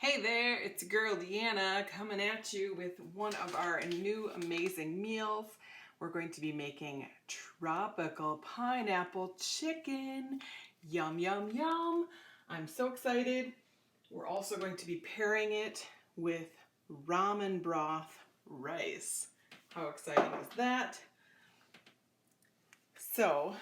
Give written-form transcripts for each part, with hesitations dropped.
Hey there, it's your girl Deanna coming at you with one of our new amazing meals. We're going to be making tropical pineapple chicken. Yum, yum, yum. I'm so excited. We're also going to be pairing it with ramen broth rice. How exciting is that? So,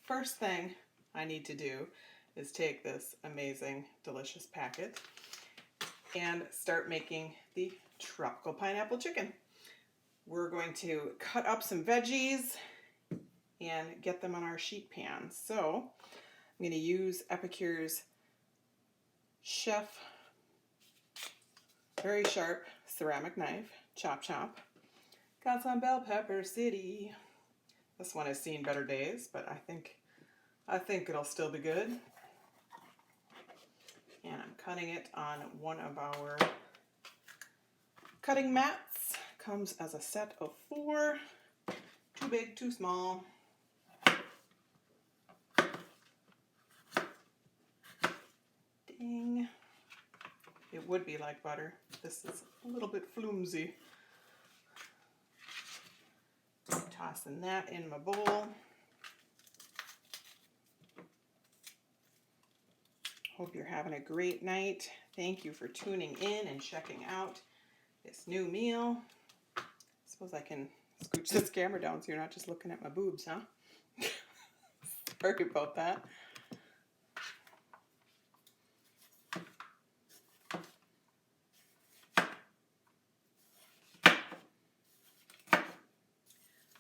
first thing I need to do is take this amazing, delicious packet and start making the tropical pineapple chicken. We're going to cut up some veggies and get them on our sheet pan. So I'm going to use Epicure's Chef very sharp ceramic knife, chop chop. Got some bell pepper city. This one has seen better days, but I think it'll still be good. And I'm cutting it on one of our cutting mats. Comes as a set of 4. Too big, too small. Ding. It would be like butter. This is a little bit flimsy. Tossing that in my bowl. Hope you're having a great night. Thank you for tuning in and checking out this new meal. I suppose I can scooch this camera down so you're not just looking at my boobs, huh? Sorry about that.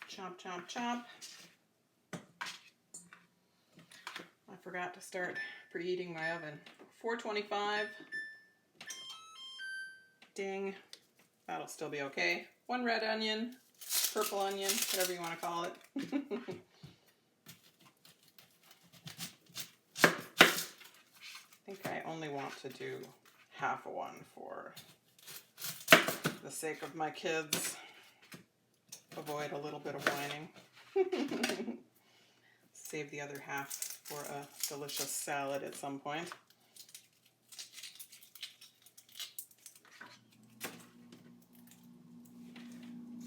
Chop, chop, chop. I forgot to start preheating my oven. 425. Ding. That'll still be okay. 1 red onion, purple onion, whatever you want to call it. I think I only want to do half a one for the sake of my kids. Avoid a little bit of whining. Save the other half for a delicious salad at some point.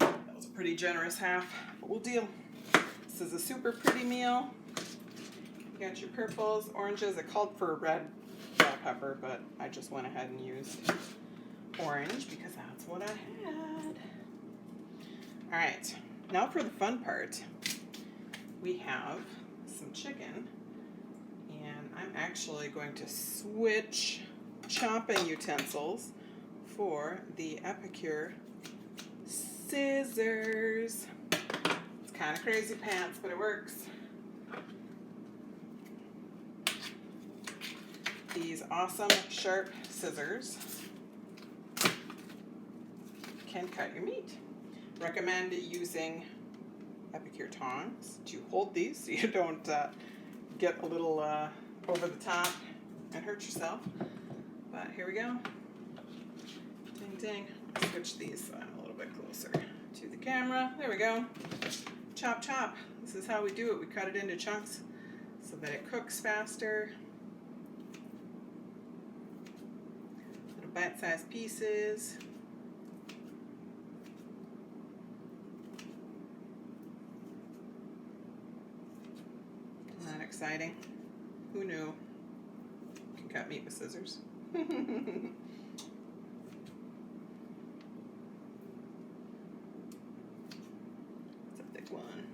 That was a pretty generous half, but we'll deal. This is a super pretty meal. You got your purples, oranges. It called for a red bell pepper, but I just went ahead and used orange because that's what I had. All right, now for the fun part. We have some chicken, and I'm actually going to switch chopping utensils for the Epicure scissors. It's kind of crazy pants, but it works. These awesome sharp scissors can cut your meat. Recommend using Epicure tongs to hold these so you don't get a little over the top and hurt yourself. But here we go. Ding ding. Switch these so I'm a little bit closer to the camera. There we go. Chop chop. This is how we do it. We cut it into chunks so that it cooks faster. Little bite-sized pieces. Exciting. Who knew? You can cut meat with scissors. It's a thick one.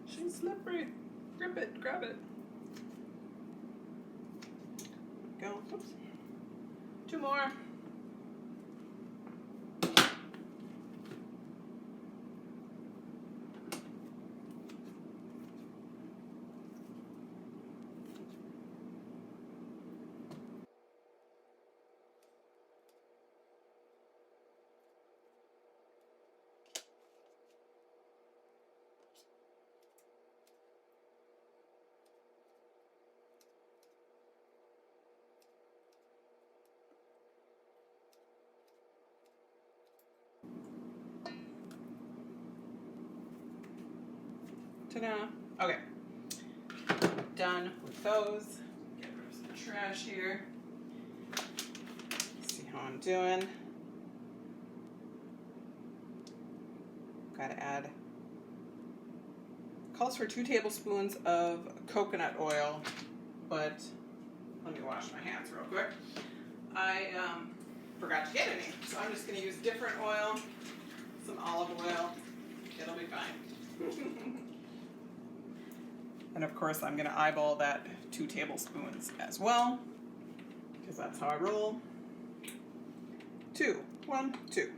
She's slippery. Grip it, grab it. Go. Oops. 2 more. Ta-da. Okay. Done with those. Get rid of some trash here. See how I'm doing. Gotta add. Calls for 2 tablespoons of coconut oil, but let me wash my hands real quick. I forgot to get any, so I'm just going to use different oil, some olive oil. It'll be fine. And of course, I'm going to eyeball that 2 tablespoons as well, because that's how I roll. 2, 1, 2.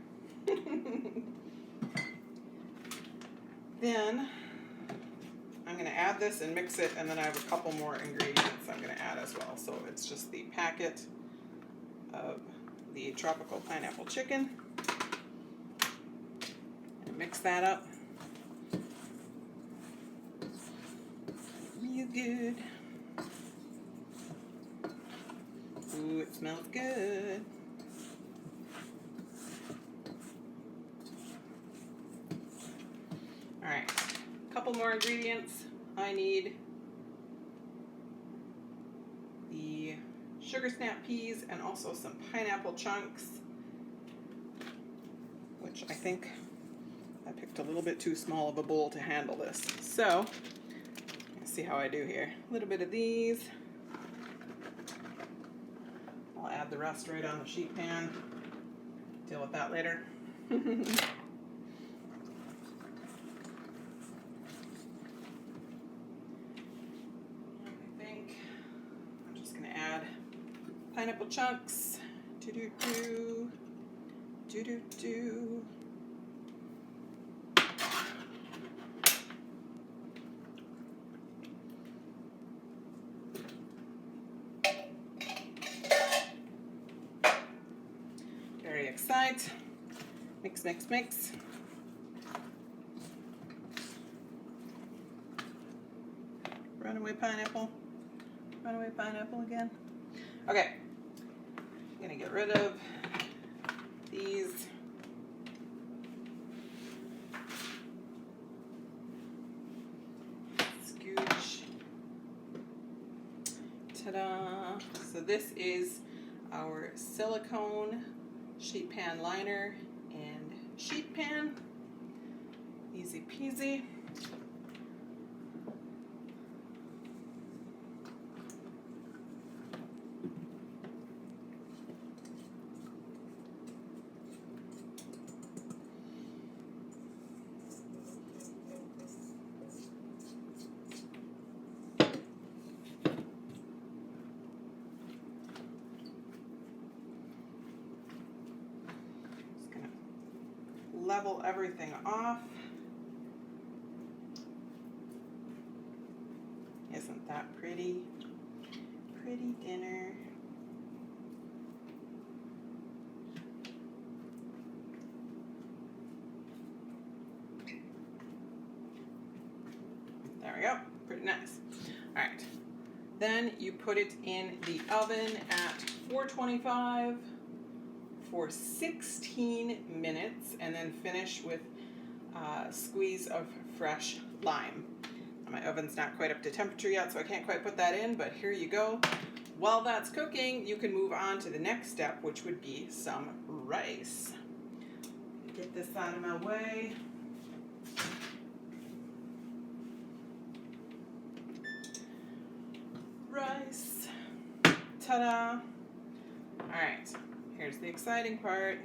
Then I'm going to add this and mix it, and then I have a couple more ingredients I'm going to add as well. So it's just the packet of the tropical pineapple chicken. And mix that up. Real good. Ooh, it smells good. All right, a couple more ingredients. I need the sugar snap peas and also some pineapple chunks, which I think I picked a little bit too small of a bowl to handle this. So, let's see how I do here. A little bit of these. I'll add the rest right on the sheet pan. Deal with that later. Pineapple chunks. Do-do-do. Do-do-do. Very excited. Mix, mix, mix. Runaway pineapple. Runaway pineapple again. Okay. I'm going to get rid of these. Scooch. Ta-da! So this is our silicone sheet pan liner and sheet pan. Easy peasy. Level everything off. Isn't that pretty? Pretty dinner. There we go. Pretty nice. All right. Then you put it in the oven at 425 for 16 minutes, and then finish with a squeeze of fresh lime. My oven's not quite up to temperature yet, so I can't quite put that in, but here you go. While that's cooking, you can move on to the next step, which would be some rice. Get this out of my way. Rice. Ta-da! All right. Here's the exciting part.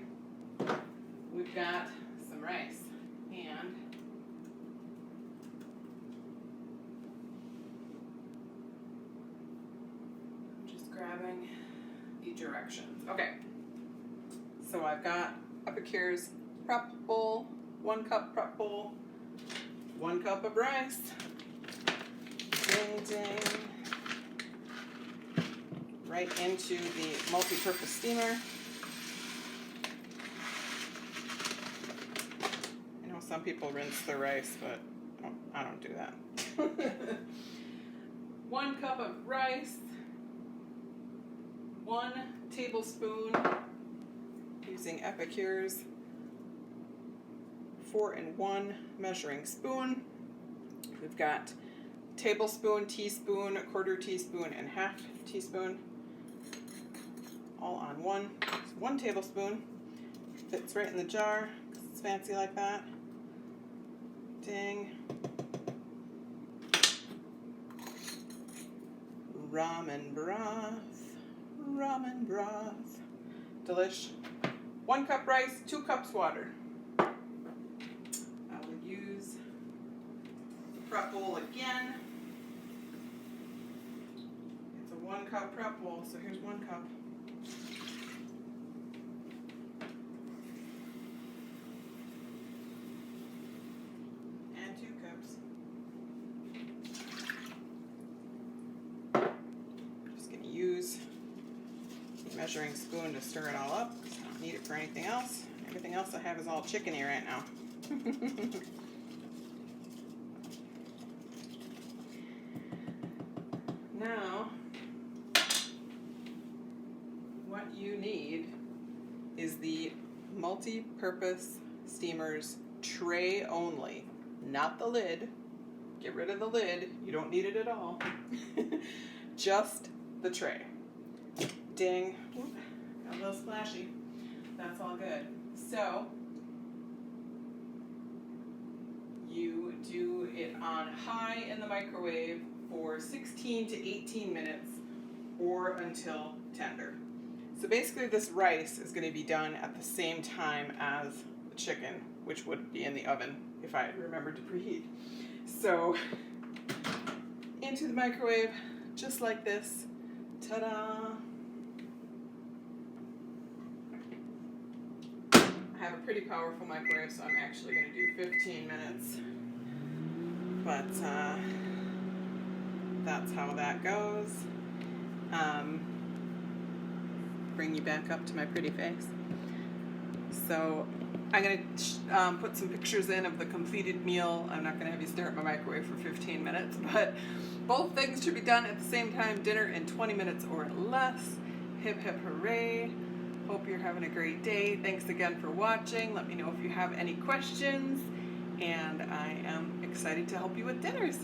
We've got some rice, and I'm just grabbing the directions. Okay, so I've got Epicure's prep bowl, 1 cup prep bowl, 1 cup of rice. Ding, ding. Right into the multi-purpose steamer. Some people rinse their rice, but I don't do that. 1 cup of rice, 1 tablespoon, using Epicure's 4-in-1 measuring spoon. We We've got tablespoon, teaspoon, a quarter teaspoon, and half teaspoon, all on one. It's 1 tablespoon. Fits right in the jar because it's fancy like that. Ding. Ramen broth. Ramen broth. Delish. 1 cup rice, 2 cups water. I will use the prep bowl again. It's a 1 cup prep bowl, so here's 1 cup. And 2 cups. Just going to use the measuring spoon to stir it all up. I don't need it for anything else. Everything else I have is all chickeny right now. Now, what you need is the multi-purpose steamers tray only, not the lid. Get rid of the lid. You don't need it at all. Just the tray. Ding. Oop, got a little splashy. That's all good. So, you do it on high in the microwave for 16 to 18 minutes or until tender. So basically this rice is going to be done at the same time as the chicken, which would be in the oven if I remembered to preheat. So into the microwave, just like this. Ta-da! I have a pretty powerful microwave, so I'm actually going to do 15 minutes. But that's how that goes. Bring you back up to my pretty face. So I'm going to put some pictures in of the completed meal. I'm not going to have you stare at my microwave for 15 minutes, but both things should be done at the same time. Dinner in 20 minutes or less. Hip hip hooray. Hope you're having a great day. Thanks again for watching. Let me know if you have any questions, and I am excited to help you with dinners.